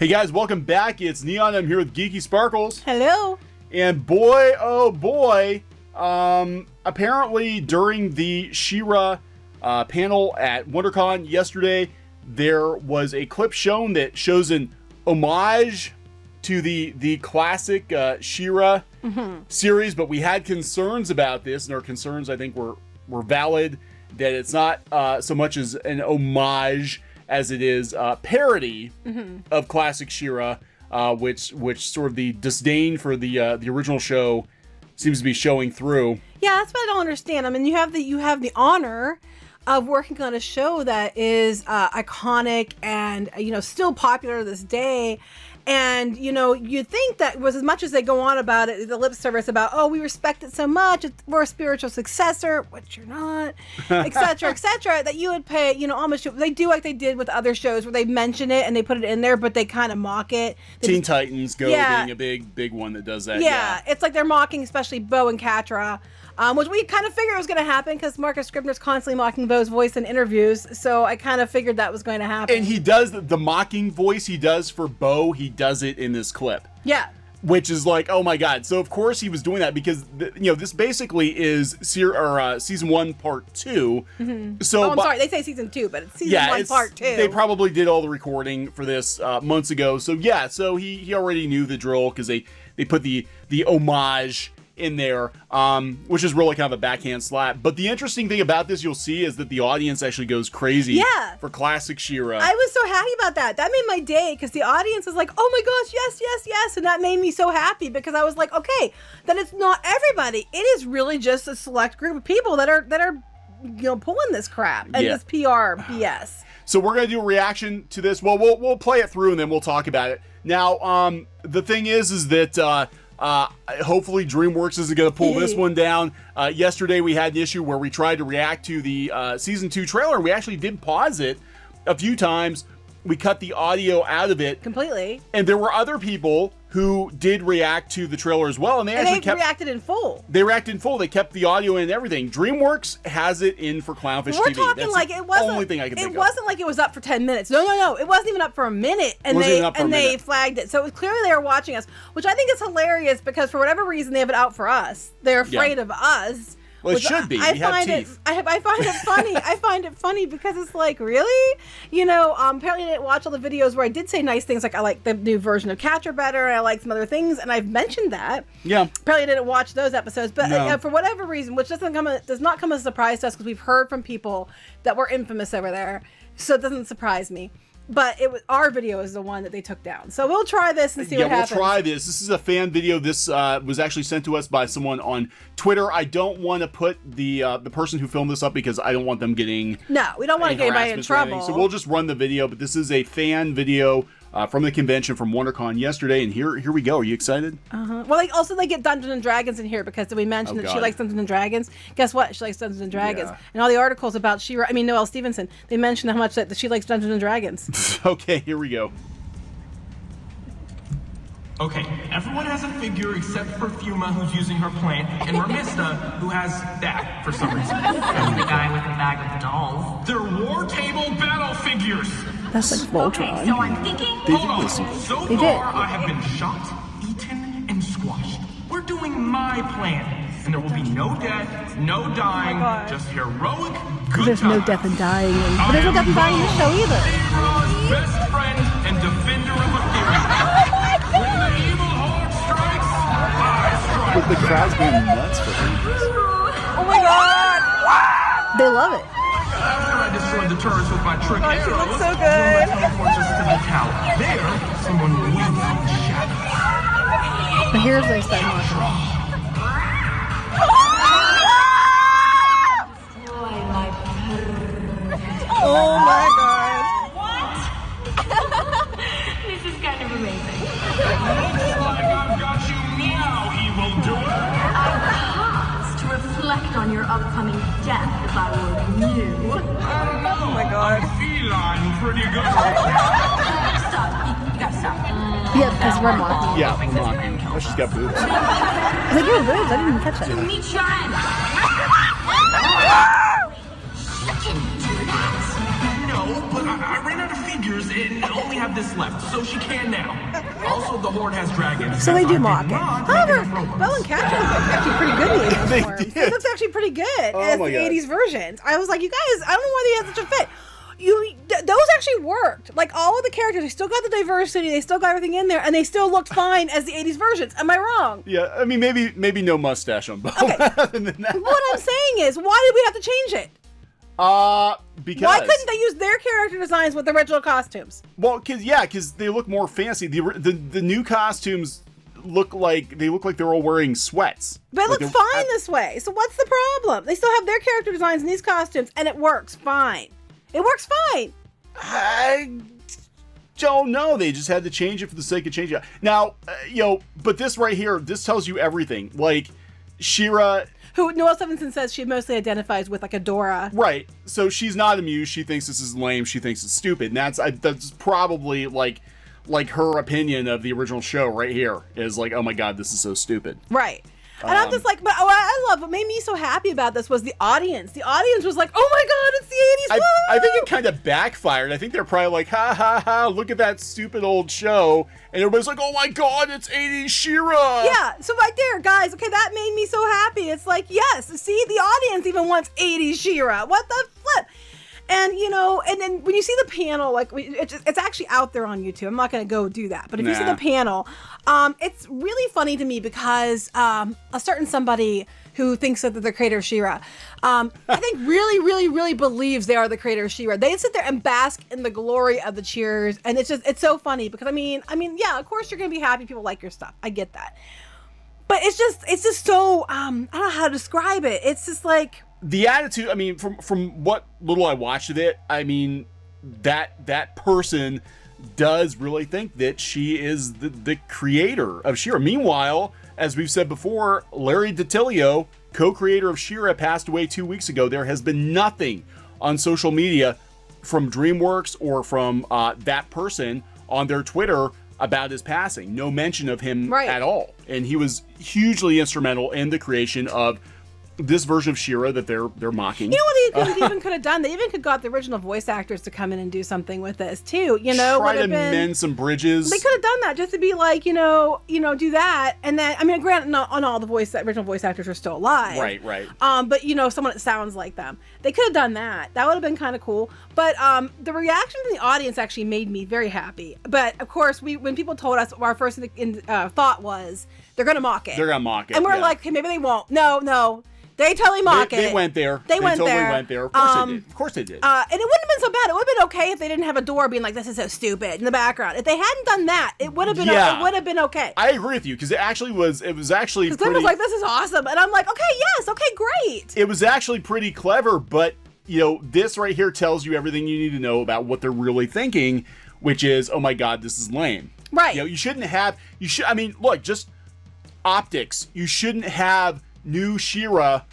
Hey guys, welcome back. It's Neon. I'm here with Geeky Sparkles. Hello. And boy, oh boy, apparently during the She-Ra panel at WonderCon yesterday, there was a clip shown that shows an homage to the classic She-Ra series, but we had concerns about this, and our concerns, I think, were valid, that it's not so much as an homage as it is parody of classic She-Ra, which sort of the disdain for the original show seems to be showing through. Yeah, that's what I don't understand. I mean, you have the honor of working on a show that is iconic and still popular to this day. And, you'd think that was as much as they go on about it, the lip service about, oh, we respect it so much, we're a spiritual successor, which you're not, et cetera, that you would pay, homage to. They do like they did with other shows where they mention it and they put it in there, but they kind of mock it. Teen Titans being a big one that does that. Yeah, it's like they're mocking especially Bo and Catra. Which we kind of figured was going to happen because Marcus Scribner's constantly mocking Bo's voice in interviews, so I kind of figured that was going to happen. And he does the mocking voice he does for Bo, he does it in this clip. Yeah. Which is like, oh my god. So of course he was doing that because, this basically is season 1 part 2. So I'm sorry, they say season 2, but it's season 1 part 2. They probably did all the recording for this months ago. So yeah, so he already knew the drill because they put the homage in there, which is really kind of a backhand slap. But the interesting thing about this, you'll see, is that the audience actually goes crazy for classic She-Ra. I was so happy about that. That made my day because the audience was like, oh my gosh, yes. And that made me so happy because I was like, okay, then it's not everybody. It is really just a select group of people that are pulling this crap and this PR BS. So we're going to do a reaction to this. Well, we'll play it through and then we'll talk about it. Now, the thing is that hopefully Dreamworks isn't going to pull this one down. Yesterday we had an issue where we tried to react to the season 2 trailer. We actually did pause it a few times. We cut the audio out of it completely. And there were other people who did react to the trailer as well. And they reacted in full. They reacted in full. They kept the audio in and everything. Dreamworks has it in for CLOWNFISH TV. We're talking like it wasn't. Only thing I can think of. It wasn't like it was up for 10 minutes. No. It wasn't even up for a minute. And they flagged it. So it was clearly they were watching us, which I think is hilarious because for whatever reason they have it out for us. They're afraid of us. Well, it should be. I find it funny. I find it funny because it's like, really? Apparently I didn't watch all the videos where I did say nice things, like I like the new version of Catcher better, and I like some other things, and I've mentioned that. Yeah. Apparently I didn't watch those episodes, but for whatever reason, which does not come as a surprise to us because we've heard from people that were infamous over there, so it doesn't surprise me. But our video is the one that they took down. So we'll try this and see what happens. Yeah, we'll try this. This is a fan video. This was actually sent to us by someone on Twitter. I don't want to put the person who filmed this up because I don't want them getting we don't want to get anybody in trouble. So we'll just run the video. But this is a fan video from the convention from WonderCon yesterday. And here we go. Are you excited? Well, they get Dungeons and Dragons in here because we mentioned that she likes Dungeons and Dragons. Guess what? She likes Dungeons and Dragons. Yeah. And all the articles about Noelle Stevenson, they mentioned how much that she likes Dungeons and Dragons. Okay, here we go. Okay, everyone has a figure except for Fuma, who's using her plant, and Ramista, who has that for some reason. And the guy with the bag of dolls. They're war table battle figures. That's like Voltron. Okay, so I'm thinking. Hold on. So far, I have been shot, eaten, and squashed. We're doing my plan, and there will be no death, no dying, just heroic good There's no death and dying, but there's no death and dying in the show either. She-Ra's best friend and defender of Ethereum. When the evil horde strikes, I strike. But the crowd's going nuts for her. Oh my god! They love it. After I destroyed the turrets with my trick arrows, she looks so good. I teleported us to the tower. There, someone wins in shadow. But here's where I start watching. Oh my god. What? This is kind of amazing. Looks like I've got you meow, evildoer. I pause to reflect on your upcoming death if I were you. I don't know. Oh my god. I'm feline pretty good right now. Stop. You gotta stop. Yeah, because we're mocking. Yeah, we're mocking. Oh, she's got boobs. I think you're boobs. I didn't even catch that. Meet your end. No, but I ran out of figures and only have this left, so she can now. Also, the Horde has dragons. So they do mock it. Not However, making robots. Belle and Catcher look actually pretty good in the 80s They forms. did. It looks actually pretty good as my the God. 80s versions. I was like, you guys, I don't know why they had such a fit. Those actually worked. Like, all of the characters, they still got the diversity, they still got everything in there, and they still looked fine as the 80s versions. Am I wrong? Yeah, I mean, maybe no mustache on both. Okay. Other than that. What I'm saying is, why did we have to change it? Because Why couldn't they use their character designs with the original costumes? Well, because they look more fancy. The new costumes look like they're all wearing sweats. But it Like looks they're- fine this way. So what's the problem? They still have their character designs in these costumes, and it works fine. It works fine. I don't know. They just had to change it for the sake of changing it. Now, but this right here, this tells you everything. Like, Shira, Who Noelle Stevenson says she mostly identifies with, like, a Dora. right? So she's not amused. She thinks this is lame. She thinks it's stupid. And that's probably like her opinion of the original show right here is like, oh my god, this is so stupid. Right. And I'm just like, but I love what made me so happy about this was the audience. The audience was like, oh my god, it's the 80s. I think woo!" it kind of backfired. I think they're probably like, ha ha ha, look at that stupid old show. And everybody's like, oh my god, it's 80s Shira. Yeah, so right there, guys, okay, that made me so happy. It's like, yes, see, the audience even wants 80s Shira. What the flip? And, and then when you see the panel, like, it's actually out there on YouTube. I'm not going to go do that. But if you see the panel, it's really funny to me because a certain somebody who thinks that they're the creator of Shira, I think really, really, really believes they are the creator of Shira. They sit there and bask in the glory of the cheers. And it's so funny because, I mean, yeah, of course you're going to be happy people like your stuff. I get that. But it's just so, I don't know how to describe it. It's just like... The attitude, I mean, from what little I watched of it, I mean, that person does really think that she is the creator of Shira. Meanwhile, as we've said before, Larry DiTillio, co-creator of Shira, passed away 2 weeks ago. There has been nothing on social media from Dreamworks or from that person on their Twitter about his passing. No mention of him at all. And he was hugely instrumental in the creation of this version of Shira that they're mocking. You know what they even could have done? They even could got the original voice actors to come in and do something with this too. Try to mend some bridges. They could have done that just to be like, do that, and then I mean, granted, not on all the original voice actors are still alive. Right. But someone that sounds like them. They could have done that. That would have been kind of cool. But the reaction from the audience actually made me very happy. But of course, when people told us, our first thought was they're going to mock it. They're going to mock it. And we're like, okay, maybe they won't. No. They totally mock it. They went there. They totally went there. Of course they did. Of course they did. And it wouldn't have been so bad. It would have been okay if they didn't have a door being like, "This is so stupid" in the background. If they hadn't done that, it would have been. It would have been okay. I agree with you because it was actually. Because Glenn was like, "This is awesome," and I'm like, "Okay, yes, okay, great." It was actually pretty clever, but this right here tells you everything you need to know about what they're really thinking, which is, oh my god, this is lame. Right. You shouldn't have. I mean, look, just optics. You shouldn't have new Shira.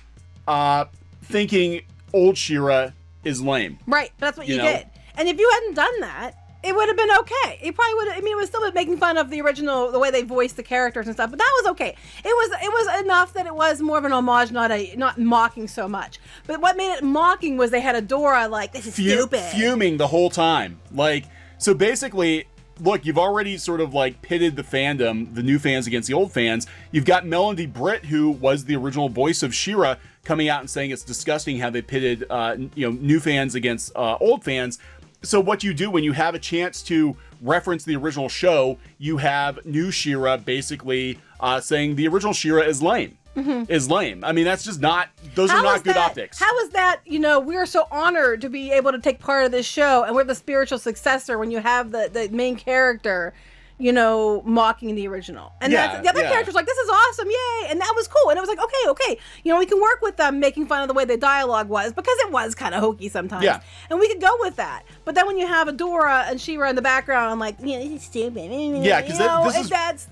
Thinking old Shira is lame. Right, that's what you did. And if you hadn't done that, it would have been okay. It probably would have, it was still making fun of the original, the way they voiced the characters and stuff, but that was okay. It was enough that it was more of an homage, not mocking so much. But what made it mocking was they had a Dora like, this is stupid. Fuming the whole time. Like, so basically, look, you've already sort of like pitted the fandom, the new fans against the old fans. You've got Melody Britt, who was the original voice of Shira, coming out and saying it's disgusting how they pitted, new fans against old fans. So what you do when you have a chance to reference the original show, you have new Shira basically saying the original Shira is lame. Is lame. I mean, that's just not, those are not good optics. How is that, we're so honored to be able to take part of this show, and we're the spiritual successor when you have the main character, mocking the original. And the other character's like, this is awesome, yay! And that was cool. And it was like, okay. We can work with them making fun of the way the dialogue was, because it was kind of hokey sometimes. Yeah. And we could go with that. But then when you have Adora and Shira in the background, I'm like, this is stupid. Yeah, because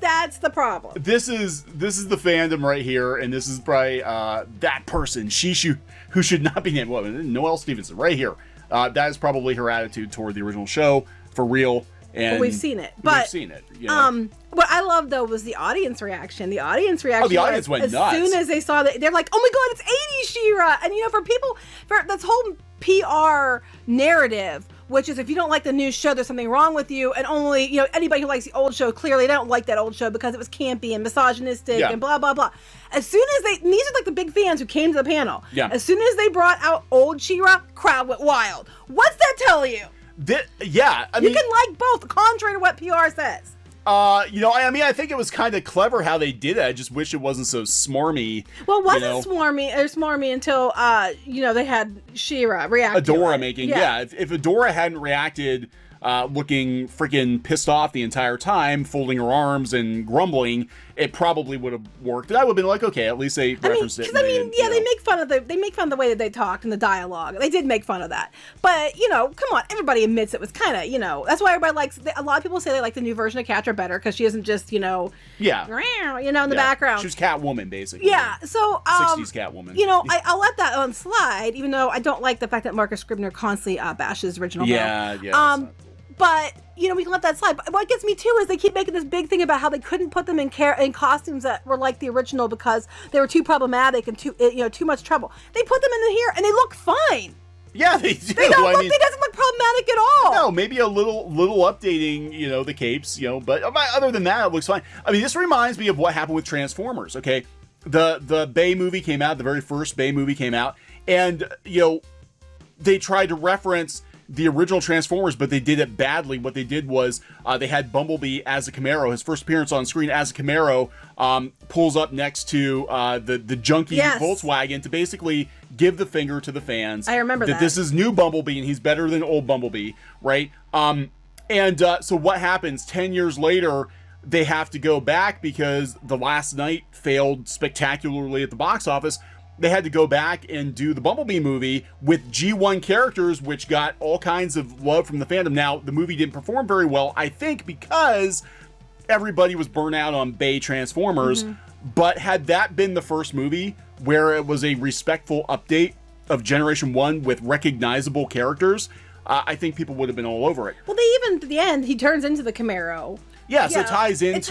that's the problem. This is the fandom right here, and this is probably that person, Shishu, who should not be named. Well, Noelle Stevenson, right here. That is probably her attitude toward the original show, for real. And we've seen it. But what I love though was the audience reaction. The audience went nuts. As soon as they saw that, they're like, "Oh my god, it's 80s Shira!" And for people, for this whole PR narrative which is if you don't like the new show, there's something wrong with you, and only, you know, anybody who likes the old show, clearly they don't like that old show because it was campy and misogynistic and blah, blah, blah. As soon as and these are like the big fans who came to the panel. Yeah. As soon as they brought out old She-Ra, crowd went wild. What's that tell you? I mean, you can like both, contrary to what PR says. You know, I mean, I think it was kind of clever how they did it. I just wish it wasn't so smarmy. Well, it wasn't smarmy until, you know, they had She-Ra react. Adora making, If Adora hadn't reacted, looking freaking pissed off the entire time, folding her arms and grumbling, it probably would have worked. And I would have been like, okay, at least they referenced it. Because they make fun of the way that they talked and the dialogue. They did make fun of that. But, you know, come on, everybody admits it was kind of, you know, that's why everybody likes, a lot of people say they like the new version of Catra better because she isn't just, you know, in the background. She was Catwoman, basically. Yeah, so, 60s Catwoman. You know, I'll let that on slide, even though I don't like the fact that Marcus Scribner constantly bashes original Bill. But, you know, we can let that slide. But what gets me, too, is they keep making this big thing about how they couldn't put them in costumes that were like the original because they were too problematic and too much trouble. They put them in here, and they look fine. Yeah, they do. They doesn't look problematic at all. No, maybe a little updating, you know, the capes, you know, but other than that, it looks fine. I mean, this reminds me of what happened with Transformers, okay? The Bay movie came out, the very first Bay movie came out, and, you know, they tried to reference the original Transformers, but they did it badly. What they did was they had Bumblebee as a Camaro. His first appearance on screen as a Camaro pulls up next to the junky Volkswagen to basically give the finger to the fans. I remember that. This is new Bumblebee and he's better than old Bumblebee, right? So what happens 10 years later? They have to go back because The Last Knight failed spectacularly at the box office. They had to go back and do the Bumblebee movie with G1 characters, which got all kinds of love from the fandom. Now, the movie didn't perform very well, I think, because everybody was burnt out on Bay Transformers. But had that been the first movie where it was a respectful update of Generation 1 with recognizable characters, I think people would have been all over it. Well, at the end, he turns into the Camaro. Yeah, so it ties in.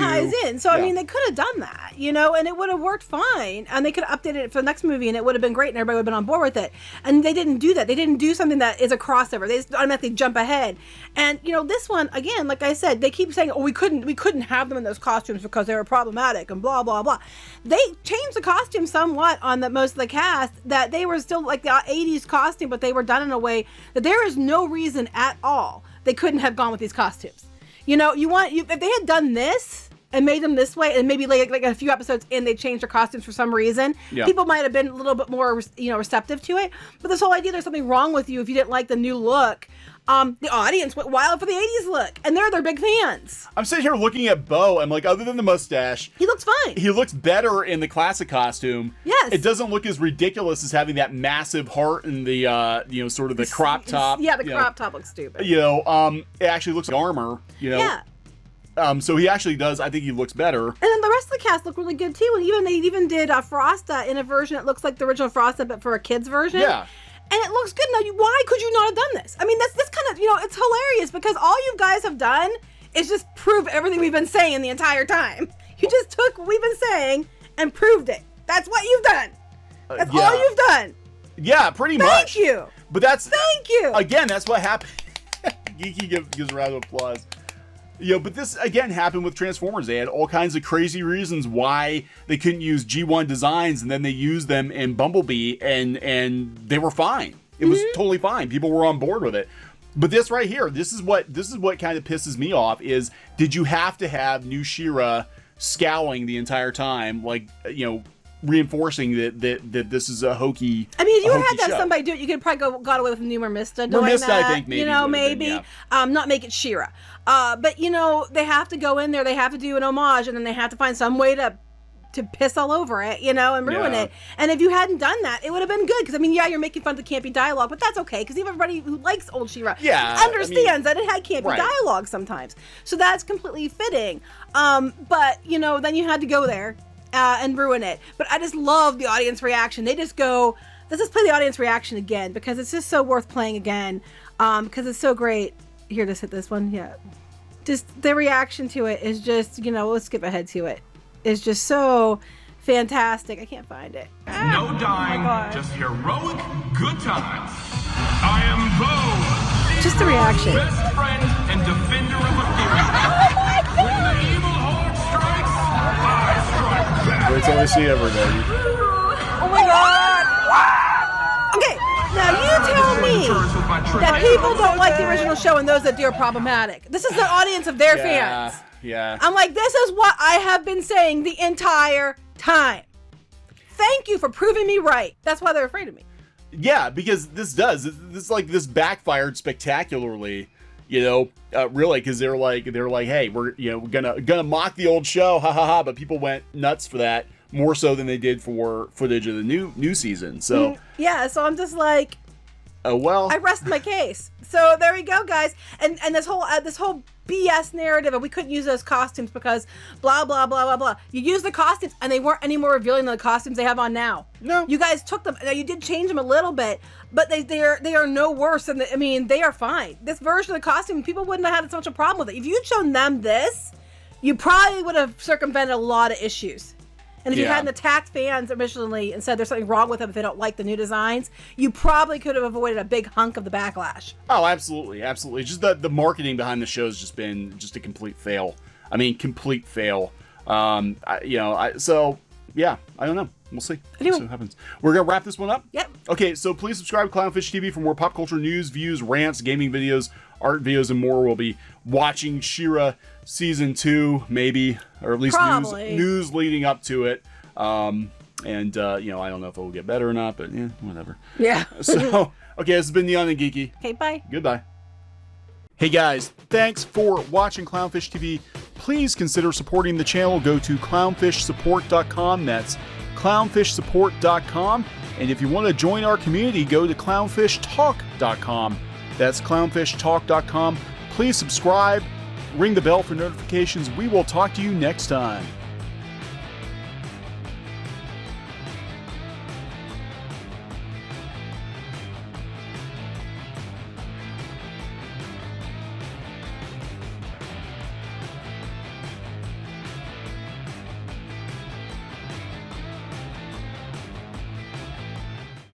So, I mean, they could have done that, you know, and it would have worked fine. And they could have updated it for the next movie and it would have been great and everybody would have been on board with it. And they didn't do that. They didn't do something that is a crossover. They just automatically jump ahead. And, you know, this one, again, like I said, they keep saying, oh, we couldn't have them in those costumes because they were problematic and blah, blah, blah. They changed the costume somewhat on most of the cast that they were still like the 80s costume, but they were done in a way that there is no reason at all they couldn't have gone with these costumes. You know, if they had done this and made them this way, and maybe like a few episodes in, they changed their costumes for some reason, people might have been a little bit more, you know, receptive to it. But this whole idea there's something wrong with you if you didn't like the new look, the audience went wild for the 80s look, and they're big fans. I'm sitting here looking at Bo, I'm like, other than the mustache, he looks fine. He looks better in the classic costume. Yes. It doesn't look as ridiculous as having that massive heart and the, you know, sort of the crop top. Yeah, the crop top looks stupid. You know, it actually looks like armor, you know. Yeah. So he actually does. I think he looks better. And then the rest of the cast look really good too. And they even did Frosta in a version that looks like the original Frosta, but for a kid's version. Yeah. And it looks good. Now, why could you not have done this? I mean, that's kind of, you know, it's hilarious because all you guys have done is just prove everything we've been saying the entire time. You just took what we've been saying and proved it. That's what you've done. That's all you've done. Yeah, pretty much. Thank you. But Thank you. Again, that's what happened. Geeky gives a round of applause. You know, but this, again, happened with Transformers. They had all kinds of crazy reasons why they couldn't use G1 designs, and then they used them in Bumblebee, and they were fine. It was totally fine. People were on board with it. But this right here, this is what kind of pisses me off, is did you have to have new Shira scowling the entire time, like, you know, reinforcing that this is a hokey. I mean, if you had to have somebody do it, you could probably got away with new Mermista doing that. I think maybe. You know, maybe. Not make it Shira. But, you know, they have to go in there, they have to do an homage, and then they have to find some way to piss all over it, you know, and ruin it. And if you hadn't done that, it would have been good. Because, I mean, you're making fun of the campy dialogue, but that's okay. Because everybody who likes old She-Ra understands that it had campy dialogue sometimes. So that's completely fitting. But, you know, then you had to go there and ruin it. But I just love the audience reaction. They just go, let's just play the audience reaction again. Because it's just so worth playing again. Because it's so great. Here, just hit this one. Yeah. Just the reaction to it is just, you know, let's skip ahead to it. Is just so fantastic. I can't find it. No dying, just heroic good times. I am Bo. just the reaction. Best friend and defender of Ethereum. When the evil horde strikes, I strike back. Wait till I see everybody. Oh my god! Okay, now you tell me that people don't like the original show and those that do are problematic. This is the audience of their fans. Yeah. I'm like, this is what I have been saying the entire time. Thank you for proving me right. That's why they're afraid of me. Yeah, because this backfired spectacularly, really, because they're like, hey, we're gonna mock the old show, ha ha ha, but people went nuts for that more so than they did for footage of the new season. So yeah, so I'm just like, oh well, I rest my case. So there we go, guys, and this whole BS narrative of we couldn't use those costumes because blah blah blah blah blah. You used the costumes and they weren't any more revealing than the costumes they have on now. No, you guys took them. Now you did change them a little bit, but they are no worse than they are fine. This version of the costume, people wouldn't have had such a problem with it. If you'd shown them this, you probably would have circumvented a lot of issues. And if you hadn't attacked fans originally and said there's something wrong with them if they don't like the new designs, you probably could have avoided a big hunk of the backlash. Oh, absolutely. Just the marketing behind the show has just been a complete fail. I mean, complete fail. I don't know. We'll see. Anyway. We'll see what happens. We're going to wrap this one up. Yep. Okay, so please subscribe to Clownfish TV for more pop culture news, views, rants, gaming videos, art videos, and more. We'll be watching Shira Season 2, maybe, or at least news leading up to it. I don't know if it will get better or not, but yeah, whatever. Yeah. So, okay, this has been Neon and Geeky. Okay, bye. Goodbye. Hey guys, thanks for watching Clownfish TV. Please consider supporting the channel. Go to clownfishsupport.com. That's clownfishsupport.com. And if you want to join our community, go to clownfishtalk.com. That's clownfishtalk.com. Please subscribe, ring the bell for notifications. We will talk to you next time.